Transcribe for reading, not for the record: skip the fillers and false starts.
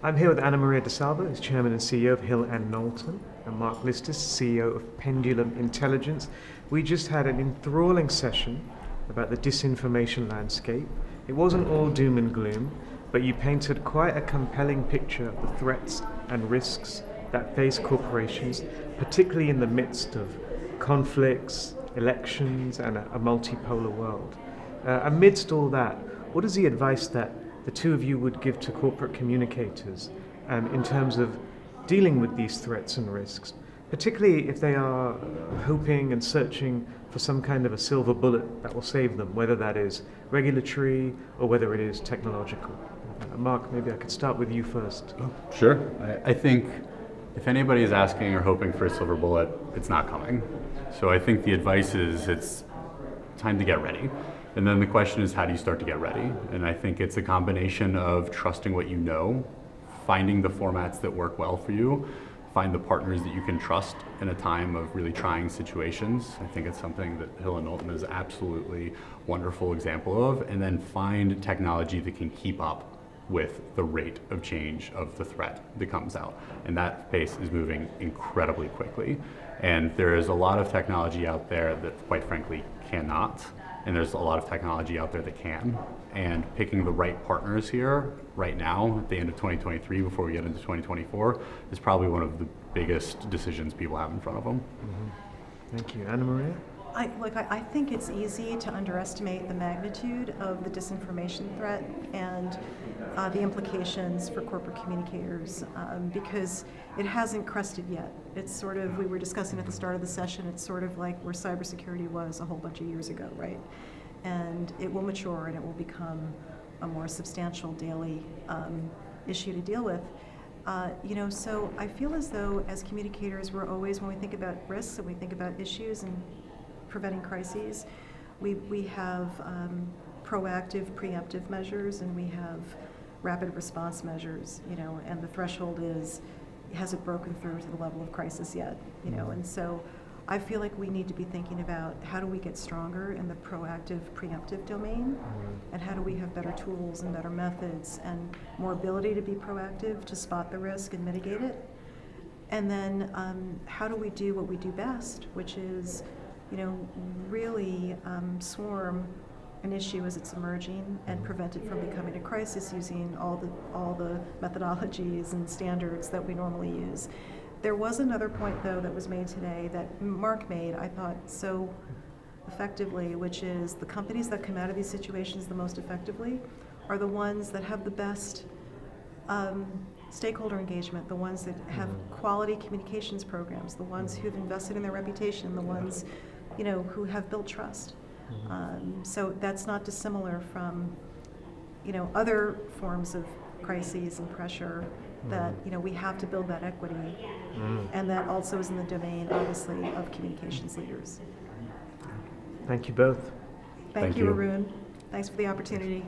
I'm here with Anna Maria De Salvo, who's Chairman and CEO of Hill and Knowlton, and Mark Listis, CEO of Pendulum Intelligence. We just had an enthralling session about the disinformation landscape. It wasn't all doom and gloom, but you painted quite a compelling picture of the threats and risks that face corporations, particularly in the midst of conflicts, elections, and a multipolar world. Amidst all that, what is the advice that the two of you would give to corporate communicators in terms of dealing with these threats and risks, particularly if they are hoping and searching for some kind of a silver bullet that will save them, whether that is regulatory or whether it is technological? Mark, maybe I could start with you first. Sure. I think if anybody is asking or hoping for a silver bullet, it's not coming. So I think the advice is it's time to get ready. And then the question is, how do you start to get ready? And I think it's a combination of trusting what you know, finding the formats that work well for you, find the partners that you can trust in a time of really trying situations. I think it's something that Hill and Knowlton is absolutely wonderful example of. And then find technology that can keep up with the rate of change of the threat that comes out. And that pace is moving incredibly quickly. And there is a lot of technology out there that, quite frankly, cannot. And there's a lot of technology out there that can. And picking the right partners here right now at the end of 2023 before we get into 2024 is probably one of the biggest decisions people have in front of them. Mm-hmm. Thank you. Anna Maria? I think it's easy to underestimate the magnitude of the disinformation threat and the implications for corporate communicators because it hasn't crested yet. It's sort of, we were discussing at the start of the session, it's sort of like where cybersecurity was a whole bunch of years ago, right? And it will mature and it will become a more substantial daily issue to deal with. So I feel as though as communicators, we're always, when we think about risks and we think about issues and preventing crises, we have proactive, preemptive measures, and we have rapid response measures, and the threshold is, has it broken through to the level of crisis yet, and so I feel like we need to be thinking about how do we get stronger in the proactive, preemptive domain, and how do we have better tools and better methods and more ability to be proactive, to spot the risk and mitigate it, and then how do we do what we do best, which is really swarm an issue as it's emerging and prevent it from becoming a crisis using all the methodologies and standards that we normally use. There was another point, though, that was made today that Mark made, I thought, so effectively, which is the companies that come out of these situations the most effectively are the ones that have the best stakeholder engagement, the ones that have quality communications programs, the ones who've invested in their reputation, the ones who have built trust. So that's not dissimilar from other forms of crises and pressure that we have to build that equity, and that also is in the domain, obviously, of communications leaders. Thank you both. Thank you, Arun. Thanks for the opportunity.